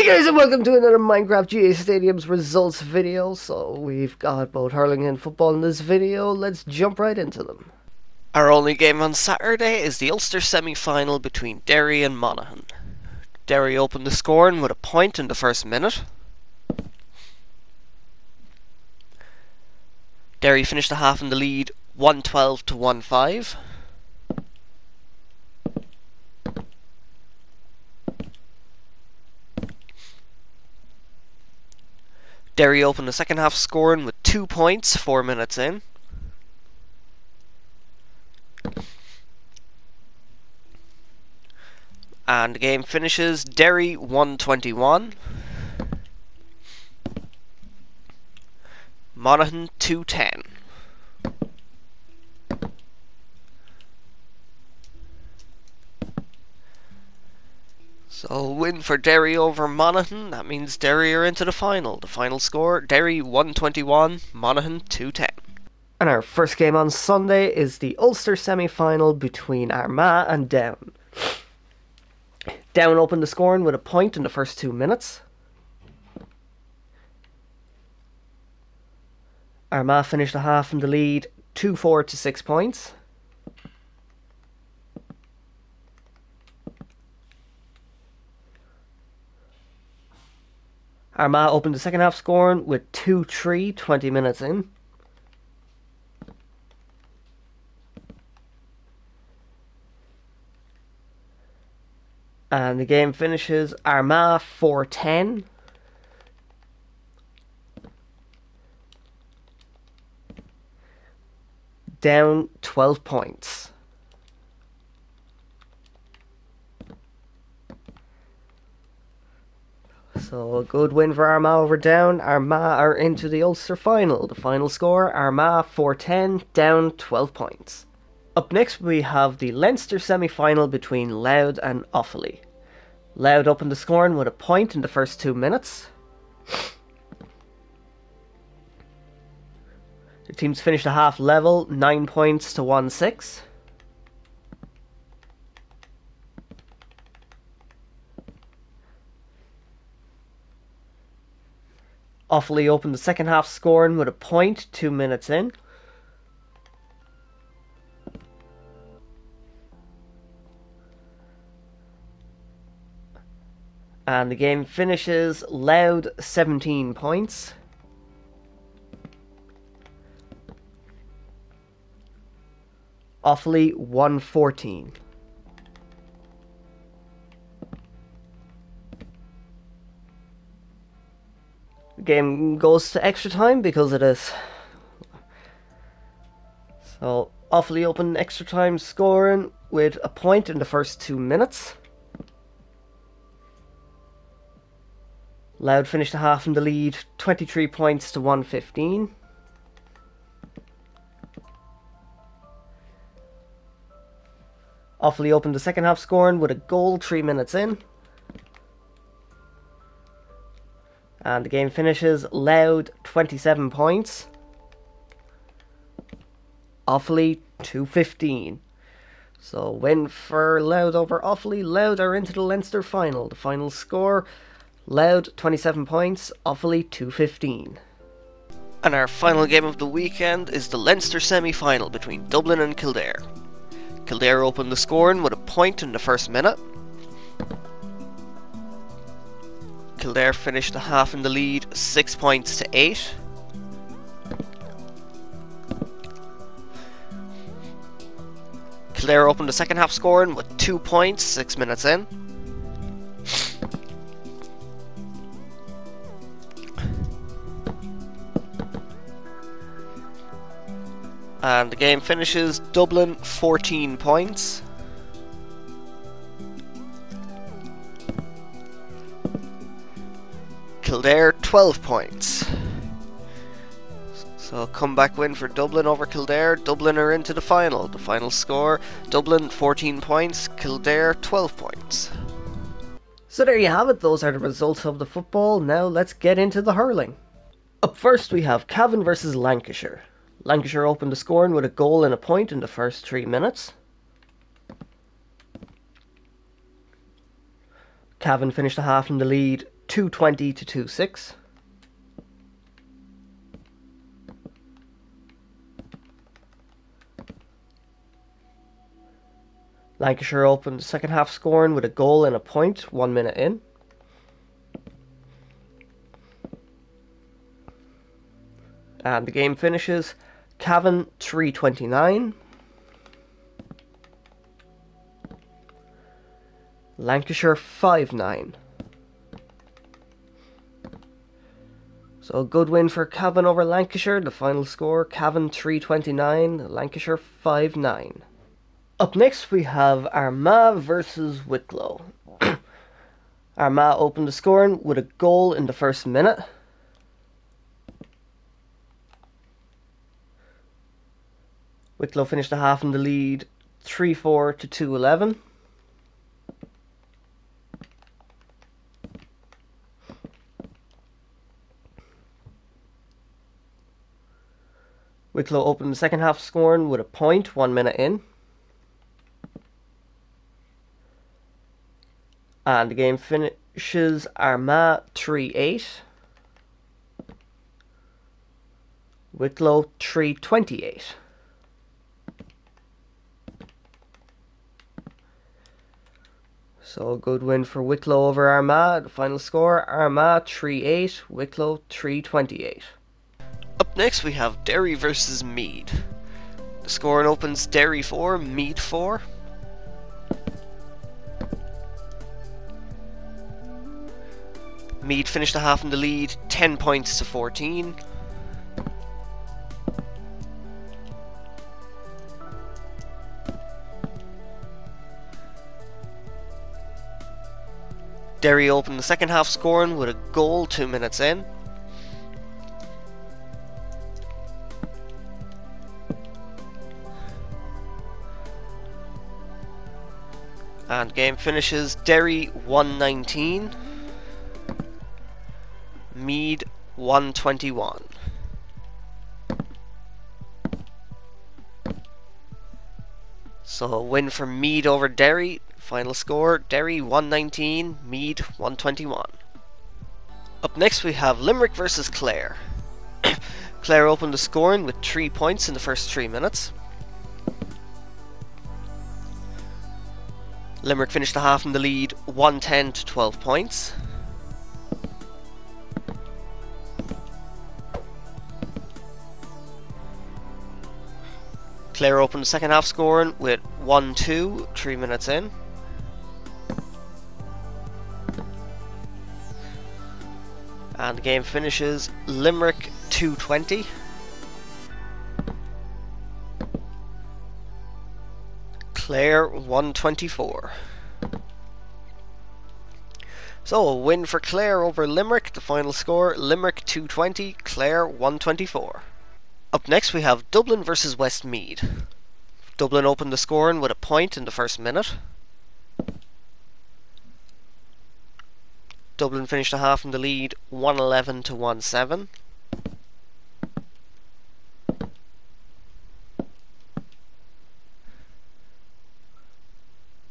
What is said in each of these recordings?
Guys, and welcome to another Minecraft GA Stadiums results video. So we've got both hurling and football in this video. Let's jump right into them. Our only game on Saturday is the Ulster semi-final between Derry and Monaghan. Derry opened the scoring with a point in the first minute. Derry finished the half in the lead 1-12 to 1-5. Derry opened the second half scoring with 2 points 4 minutes in. And the game finishes Derry 121, Monaghan 210. So win for Derry over Monaghan. That means Derry are into the final. The final score, Derry 121, Monaghan 210. And our first game on Sunday is the Ulster semi-final between Armagh and Down. Down opened the scoring with a point in the first 2 minutes. Armagh finished the half in the lead 2-4 to 6 points. Armagh opened the second half scoring with 2-3 20 minutes in. And the game finishes Armagh 4-10. Down 12 points. So a good win for Armagh over Down. Armagh are into the Ulster final. The final score, Armagh 4-10, Down 12 points. Up next we have the Leinster semi-final between Louth and Offaly. Louth opened the scoring with a point in the first 2 minutes. The teams finished the half level, 9 points to 1-6. Offaly opened the second half scoring with a point 2 minutes in. And the game finishes Louth 17 points. Offaly 114. The game goes to extra time because of this. So Offaly opened extra time scoring with a point in the first 2 minutes. Louth finished the half in the lead 23 points to 115. Offaly opened the second half scoring with a goal 3 minutes in. And the game finishes Louth 27 points. Offaly 215. So win for Louth over Offaly. Louth are into the Leinster final. The final score, Louth 27 points, Offaly 215. And our final game of the weekend is the Leinster semi-final between Dublin and Kildare. Kildare opened the scoring with a point in the first minute. Kildare finished the half in the lead 6 points to 8. Kildare opened the second half scoring with 2 points 6 minutes in. And the game finishes Dublin 14 points. Kildare 12 points. So comeback win for Dublin over Kildare. Dublin are into the final. The final score, Dublin 14 points, Kildare 12 points. So there you have it. Those are the results of the football. Now let's get into the hurling. Up first we have Cavan versus Lancashire. Lancashire opened the scoring with a goal and a point in the first 3 minutes. Cavan finished the half in the lead 220 to 2-6. Lancashire opened the second half scoring with a goal and a point 1 minute in. And the game finishes Cavan 329. Lancashire 5-9. So a good win for Cavan over Lancashire. The final score, Cavan 329, Lancashire 5-9. Up next we have Armagh versus Wicklow. Armagh opened the scoring with a goal in the first minute. Wicklow finished the half in the lead 3-4 to 2-11. Wicklow opened the second half scoring with a point 1 minute in. And the game finishes Armagh 3-8. Wicklow 3-28. So a good win for Wicklow over Armagh. The final score, Armagh 3-8, Wicklow 3-28. Up next we have Derry versus Meath. The scoring opens Derry 4, Meath 4. Meath finished the half in the lead 10 points to 14. Derry opened the second half scoring with a goal 2 minutes in. And game finishes Derry 119, Meath 121. So a win for Meath over Derry. Final score, Derry 119, Meath 121. Up next we have Limerick versus Clare. Clare opened the scoring with 3 points in the first 3 minutes. Limerick finished the half in the lead 110 to 12 points. Clare opened the second half scoring with 1-2, 3 minutes in. And the game finishes Limerick 220. Clare 124. So a win for Clare over Limerick. The final score, Limerick 220, Clare 124. Up next we have Dublin versus Westmeath. Dublin opened the scoring with a point in the first minute. Dublin finished the half in the lead 111 to 17.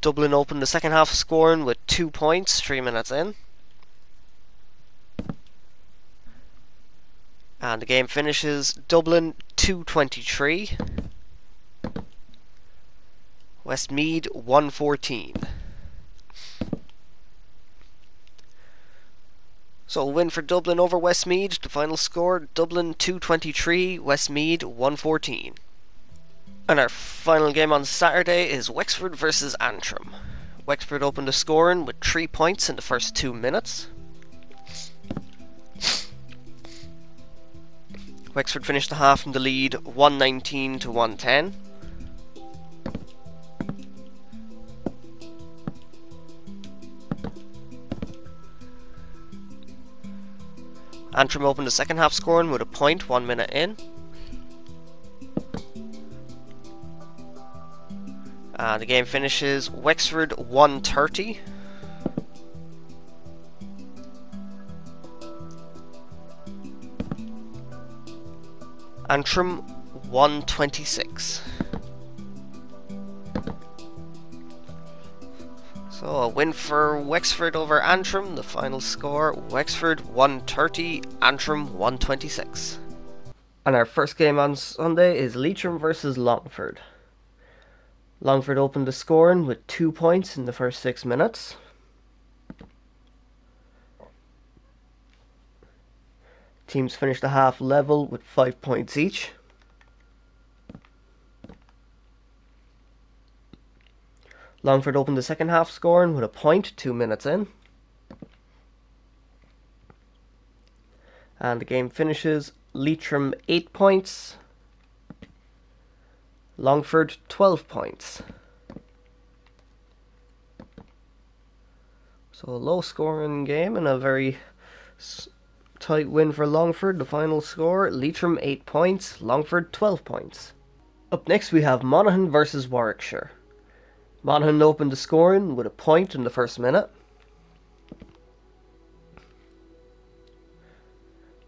Dublin opened the second half scoring with 2 points 3 minutes in. And the game finishes Dublin 223, Westmeath 114. So a win for Dublin over Westmeath. The final score, Dublin 223, Westmeath 114. And our final game on Saturday is Wexford versus Antrim. Wexford opened the scoring with 3 points in the first 2 minutes. Wexford finished the half in the lead 119 to 110. Antrim opened the second half scoring with a point 1 minute in. And the game finishes Wexford 130. Antrim 126. So a win for Wexford over Antrim. The final score, Wexford 130, Antrim 126. And our first game on Sunday is Leitrim versus Longford. Longford opened the scoring with 2 points in the first 6 minutes. Teams finished the half level with 5 points each. Longford opened the second half scoring with a point 2 minutes in. And the game finishes Leitrim 8 points, Longford 12 points. So a low scoring game and a very tight win for Longford. The final score, Leitrim 8 points, Longford 12 points. Up next we have Monaghan versus Warwickshire. Monaghan opened the scoring with a point in the first minute.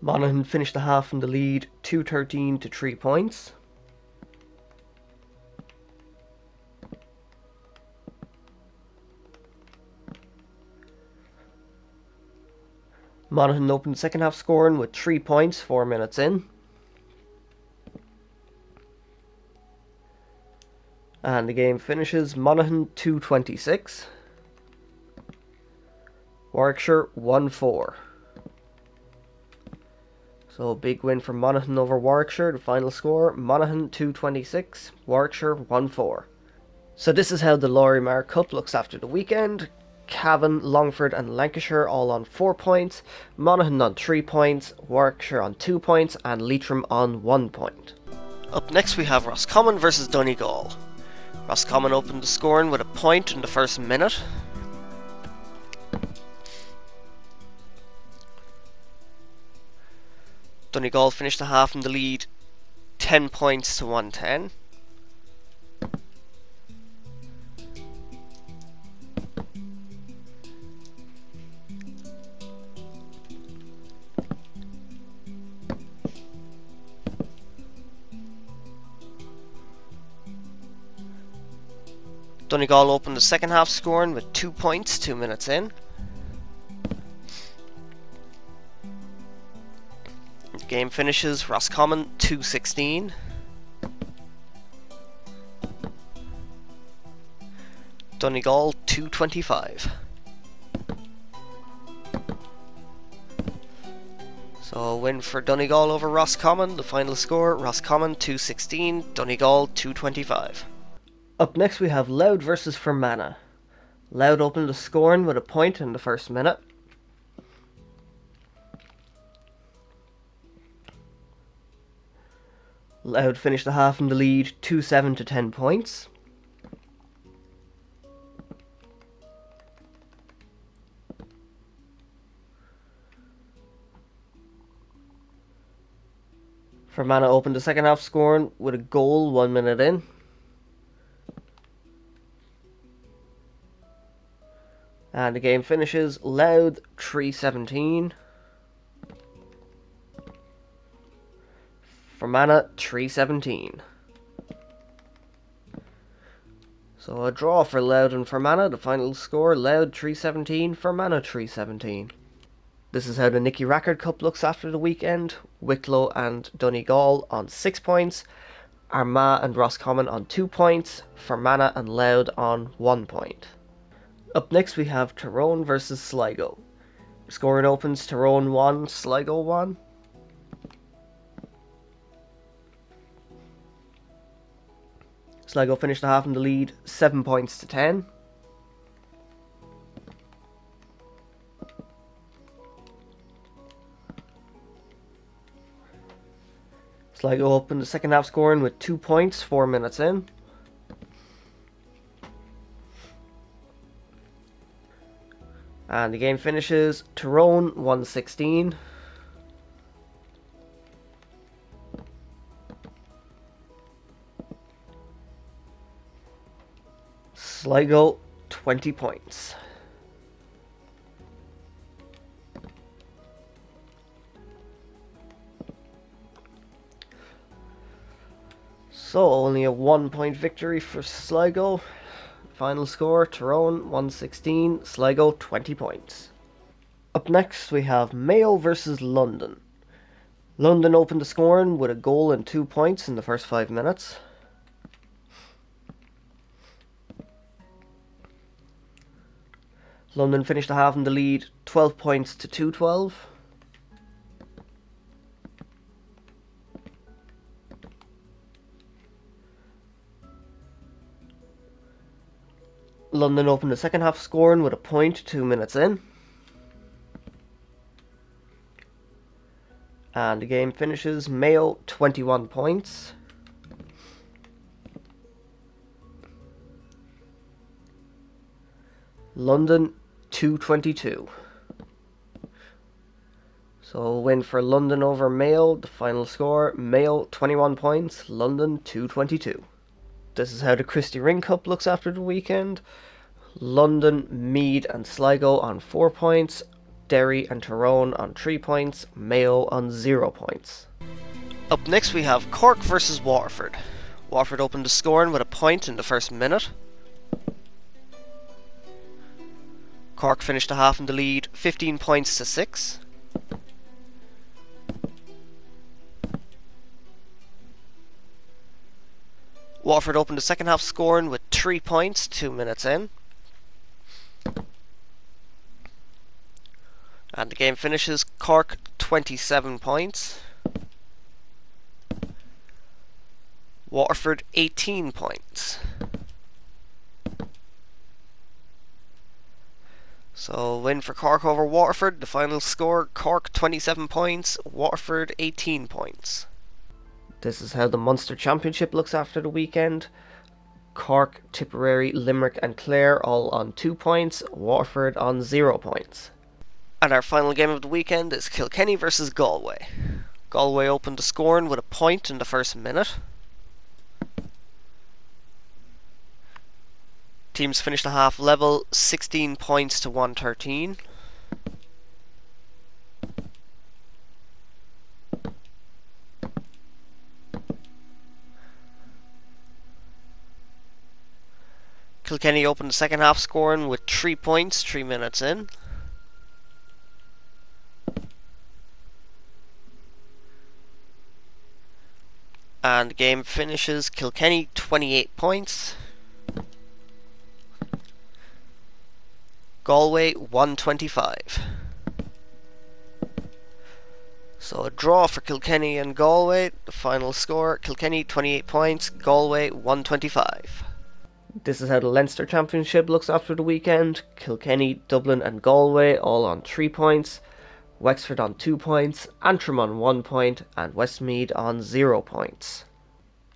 Monaghan finished the half in the lead 2-13 to 3 points. Monaghan opened the second half scoring with 3 points 4 minutes in. And the game finishes Monaghan 2-26, Warwickshire 1-4. So big win for Monaghan over Warwickshire. The final score, Monaghan 2-26, Warwickshire 1-4. So this is how the Lorimar Cup looks after the weekend. Cavan, Longford and Lancashire all on 4 points, Monaghan on 3 points, Warwickshire on 2 points and Leitrim on 1 point. Up next we have Roscommon versus Donegal. Roscommon opened the scoring with a point in the first minute. Donegal finished the half in the lead 10 points to 110. Donegal opened the second half scoring with 2 points 2 minutes in. The game finishes Roscommon 2-16. Donegal 2-25. So a win for Donegal over Roscommon. The final score, Roscommon 2-16, Donegal 2-25. Up next we have Louth versus Fermanagh. Louth opened the scoring with a point in the first minute. Louth finished the half in the lead 2-7 to 10 points. Fermanagh opened the second half scoring with a goal 1 minute in. And the game finishes Louth 3-17. Fermanagh 3-17. So a draw for Louth and Fermanagh. The final score, Louth 3-17, Fermanagh 3-17. This is how the Nicky Rackard Cup looks after the weekend. Wicklow and Donegal on 6 points. Armagh and Roscommon on 2 points. Fermanagh and Louth on 1 point. Up next we have Tyrone versus Sligo. Scoring opens Tyrone 1, Sligo 1. Sligo finished the half in the lead 7 points to 10. Sligo opened the second half scoring with 2 points 4 minutes in. And the game finishes Tyrone 1-16. Sligo 20 points. So only a 1 point victory for Sligo. final score, Tyrone 116, Sligo 20 points. Up next we have Mayo versus London. London opened the scoring with a goal and 2 points in the first 5 minutes. London finished the half in the lead, 12 points to 2-12. London opened the second half scoring with a point 2 minutes in. And the game finishes Mayo 21 points. London 222. So a win for London over Mayo. The final score, Mayo 21 points, London 222. This is how the Christy Ring Cup looks after the weekend. London, Meath and Sligo on 4 points. Derry and Tyrone on 3 points. Mayo on 0 points. Up next we have Cork versus Waterford. Waterford opened the scoring with a point in the first minute. Cork finished the half in the lead, 15 points to 6. Waterford opened the second half scoring with 3 points 2 minutes in. And the game finishes Cork 27 points. Waterford 18 points. So win for Cork over Waterford. The final score, Cork 27 points, Waterford 18 points. This is how the Munster Championship looks after the weekend. Cork, Tipperary, Limerick and Clare all on 2 points, Waterford on 0 points. And our final game of the weekend is Kilkenny versus Galway. Galway opened the scoring with a point in the first minute. Teams finished the half level, 16 points to 113. Kilkenny opened the second half scoring with 3 points 3 minutes in. And the game finishes Kilkenny 28 points. Galway 125. So a draw for Kilkenny and Galway. The final score, Kilkenny 28 points, Galway 125. This is how the Leinster Championship looks after the weekend. Kilkenny, Dublin and Galway all on 3 points. Wexford on 2 points, Antrim on 1 point and Westmeath on 0 points.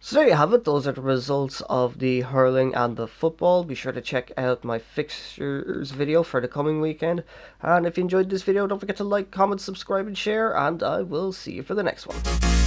So there you have it, those are the results of the hurling and the football. Be sure to check out my fixtures video for the coming weekend. And if you enjoyed this video, don't forget to like, comment, subscribe and share, and I will see you for the next one.